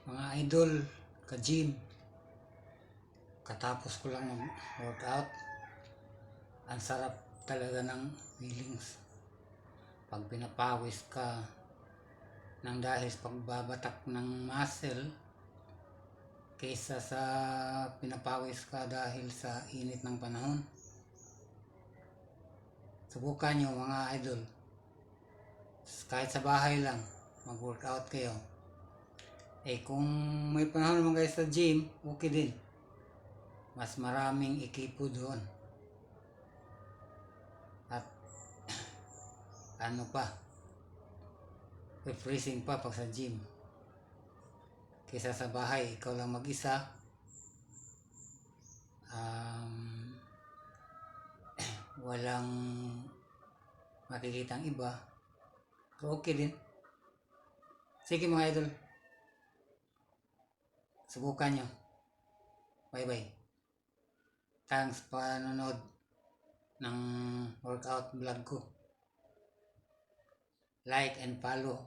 Mga idol, ka-gym, katapos ko lang mag-workout, ang sarap talaga ng feelings. Pag pinapawis ka nang dahil sa pagbabatak ng muscle, kaysa sa pinapawis ka dahil sa init ng panahon. Subukan nyo mga idol, kahit sa bahay lang, mag-workout kayo. Kung may panahon naman kayo sa gym, okay din. Mas maraming ekipo doon. At ano pa, refreshing pa pag sa gym. Kaysa sa bahay, ikaw lang mag-isa. Walang makikitang iba. So okay din. Sige mga idol, subukan nyo. Bye-bye. Thanks pa nanonood ng workout vlog ko. Like and follow.